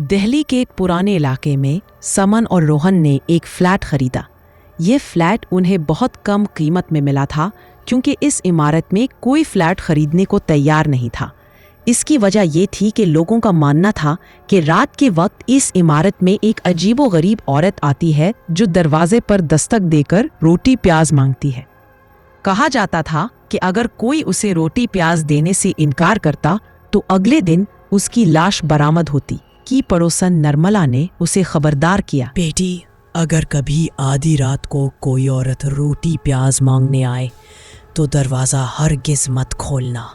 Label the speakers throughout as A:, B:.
A: दिल्ली के एक पुराने इलाके में समन और रोहन ने एक फ्लैट खरीदा। ये फ्लैट उन्हें बहुत कम कीमत में मिला था क्योंकि इस इमारत में कोई फ्लैट खरीदने को तैयार नहीं था। इसकी वजह ये थी कि लोगों का मानना था कि रात के वक्त इस इमारत में एक अजीबोगरीब औरत आती है जो दरवाजे पर दस्तक देकर रोटी प्याज मांगती है। कहा जाता था कि अगर कोई उसे रोटी प्याज देने से इनकार करता तो अगले दिन उसकी लाश बरामद होती। की पड़ोसन नर्मला ने उसे खबरदार किया,
B: बेटी, अगर कभी आधी रात को कोई औरत रोटी प्याज मांगने आए तो दरवाजा हरगिज मत खोलना।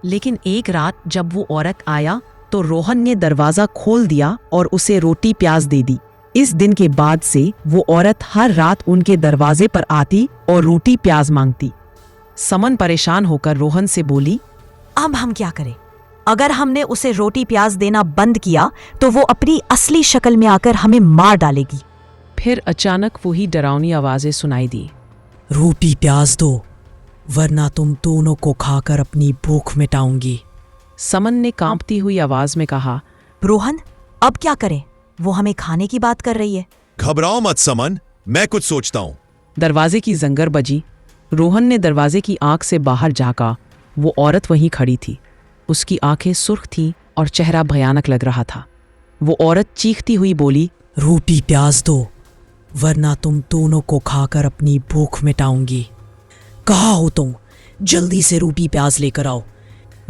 A: लेकिन एक रात जब वो औरत आया तो रोहन ने दरवाजा खोल दिया और उसे रोटी प्याज दे दी। इस दिन के बाद से वो औरत हर रात उनके दरवाजे पर आती और रोटी प्याज मांगती। समन परेशान होकर रोहन से बोली,
C: अब हम क्या करें? अगर हमने उसे रोटी प्याज देना बंद किया तो वो अपनी असली शक्ल में आकर हमें मार डालेगी।
A: फिर अचानक वही डरावनी आवाजें सुनाई दी,
B: रोटी प्याज दो वरना तुम दोनों को खाकर अपनी भूख मिटाऊंगी।
A: समन ने कांपती हुई आवाज में कहा,
C: रोहन, अब क्या करें? वो हमें खाने की बात कर रही है।
D: घबराओ मत समन, मैं कुछ सोचता हूँ।
A: दरवाजे की जंगर बजी। रोहन ने दरवाजे की आंख से बाहर झांका। वो औरत वहीं खड़ी थी। उसकी आंखें सुर्ख थीं और चेहरा भयानक लग रहा था। वो औरत चीखती हुई बोली,
B: रोटी प्याज दो वरना तुम दोनों को खाकर अपनी भूख मिटाऊंगी। कहाँ हो तुम? जल्दी से रोटी प्याज लेकर आओ।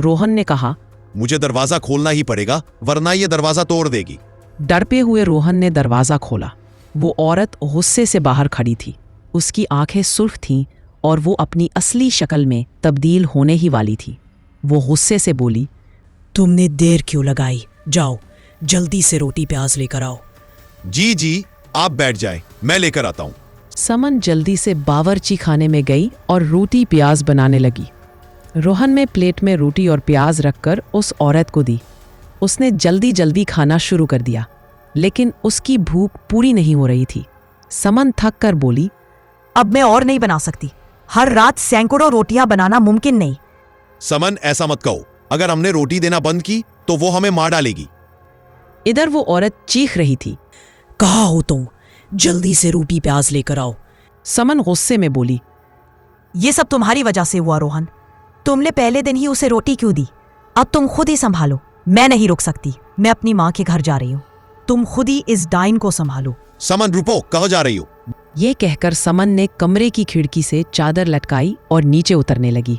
A: रोहन ने कहा,
D: मुझे दरवाजा खोलना ही पड़ेगा वरना ये दरवाजा तोड़ देगी।
A: डरते हुए रोहन ने दरवाजा खोला। वो औरत गुस्से से बाहर खड़ी थी। उसकी आंखें सुर्ख थीं और वो अपनी असली शक्ल में तब्दील होने ही वाली थी। वो गुस्से से बोली,
B: तुमने देर क्यों लगाई? जाओ जल्दी से रोटी प्याज लेकर आओ।
D: जी, आप बैठ जाएं, मैं लेकर आता हूँ।
A: समन जल्दी से बावर्ची खाने में गई और रोटी प्याज बनाने लगी। रोहन ने प्लेट में रोटी और प्याज रखकर उस औरत को दी। उसने जल्दी जल्दी खाना शुरू कर दिया, लेकिन उसकी भूख पूरी नहीं हो रही थी। समन थक कर बोली,
C: अब मैं और नहीं बना सकती। हर रात सैकड़ों रोटियां बनाना मुमकिन नहीं।
D: समन, ऐसा मत कहो। अगर हमने रोटी देना बंद की तो वो हमें मार डालेगी।
A: इधर वो औरत चीख रही थी,
B: कहाँ हो तुम? जल्दी से रोटी प्याज लेकर आओ।
A: समन गुस्से में बोली,
C: ये सब तुम्हारी वजह से हुआ रोहन। तुमने पहले दिन ही उसे रोटी क्यों दी? अब तुम खुद ही संभालो। मैं नहीं रुक सकती। मैं अपनी माँ के घर जा रही हूँ। तुम खुद ही इस डाइन को संभालो।
D: समन रुको, कहाँ जा रही हो?
A: ये कहकर समन ने कमरे की खिड़की से चादर लटकाई और नीचे उतरने लगी।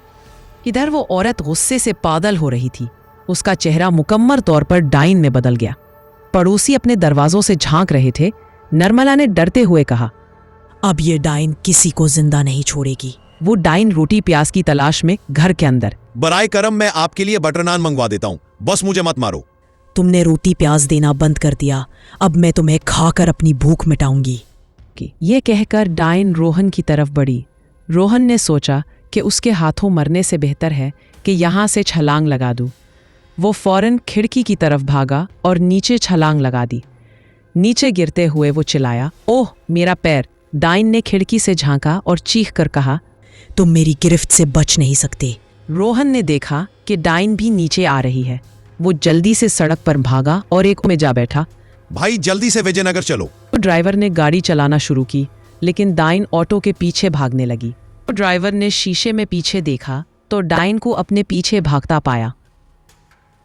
A: इधर वो औरत गुस्से से पागल हो रही थी। उसका चेहरा मुकम्मल तौर पर डाइन में बदल गया। पड़ोसी अपने दरवाजों से झांक रहे थे। नर्मला ने डरते हुए कहा,
B: अब ये डाइन किसी को जिंदा नहीं छोड़ेगी।
A: वो डाइन रोटी प्याज की तलाश में घर के अंदर।
D: बराए करम मैं आपके लिए बटर नान मंगवा देता हूँ, बस मुझे मत मारो।
B: तुमने रोटी प्याज देना बंद कर दिया। अब मैं तुम्हें खाकर अपनी भूख मिटाऊंगी।
A: ये कहकर डाइन रोहन की तरफ बढ़ी। रोहन ने सोचा कि उसके हाथों मरने से बेहतर है कि यहाँ से छलांग लगा दूं। वो फौरन खिड़की की तरफ भागा और नीचे छलांग लगा दी। नीचे गिरते हुए वो चिल्लाया, ओह मेरा पैर! डाइन ने खिड़की से झांका और चीख कर कहा,
B: तुम मेरी गिरफ्त से बच नहीं सकते।
A: रोहन ने देखा कि डाइन भी नीचे आ रही है। वो जल्दी से सड़क पर भागा और एक में जा बैठा।
D: भाई जल्दी से विजयनगर चलो।
A: ड्राइवर ने गाड़ी चलाना शुरू की, लेकिन डाइन ऑटो के पीछे भागने लगी। ड्राइवर ने शीशे में पीछे देखा तो डाइन को अपने पीछे भागता पाया।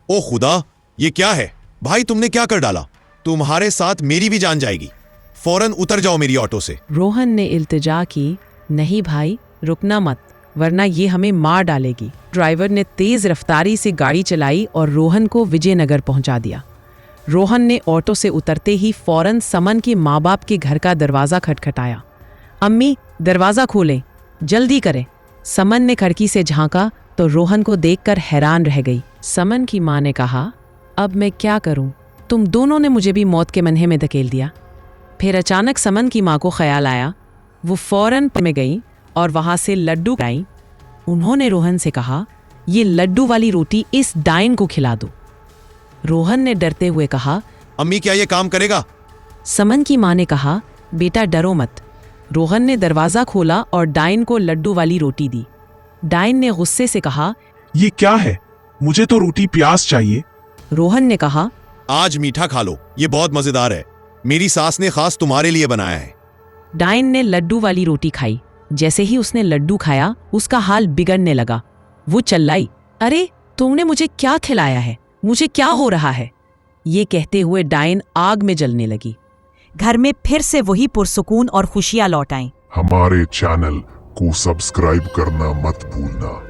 D: ओ खुदा, ये क्या है? भाई तुमने क्या कर डाला? तुम्हारे साथ मेरी भी जान जाएगी। फौरन उतर जाओ मेरी ऑटो से।
A: रोहन ने इल्तिजा की, नहीं भाई, रुकना मत, वरना ये हमें मार डालेगी। ड्राइवर ने तेज रफ्तारी से गाड़ी चलाई और रोहन को विजयनगर पहुंचा दिया। रोहन ने ऑटो से उतरते ही फौरन समन के माँ बाप के घर का दरवाज़ा खटखटाया। अम्मी, दरवाज़ा खोलें, जल्दी करें। समन ने खिड़की से झांका तो रोहन को देखकर हैरान रह गई। समन की माँ ने कहा, अब मैं क्या करूं? तुम दोनों ने मुझे भी मौत के मंढे में धकेल दिया। फिर अचानक समन की माँ को ख्याल आया। वो फौरन में गई और वहाँ से लड्डू लाई। उन्होंने रोहन से कहा, ये लड्डू वाली रोटी इस डाइन को खिला दो। रोहन ने डरते हुए कहा,
D: अम्मी क्या ये काम करेगा?
A: समन की माँ ने कहा, बेटा डरो मत। रोहन ने दरवाज़ा खोला और डाइन को लड्डू वाली रोटी दी। डाइन ने गुस्से से कहा,
E: ये क्या है? मुझे तो रोटी प्याज चाहिए।
A: रोहन ने कहा।
D: आज मीठा खा लो, ये बहुत मजेदार है। मेरी सास ने खास तुम्हारे लिए बनाया है।
A: डायन ने लड्डू वाली रोटी खाई। जैसे ही उसने लड्डू खाया उसका हाल बिगड़ने लगा। वो चिल्लाई, अरे तुमने मुझे क्या खिलाया है? मुझे क्या हो रहा है? ये कहते हुए डायन आग में जलने लगी।
C: घर में फिर से वही पुरसुकून और खुशियां लौट आईं।
F: हमारे चैनल को सब्सक्राइब करना मत भूलना।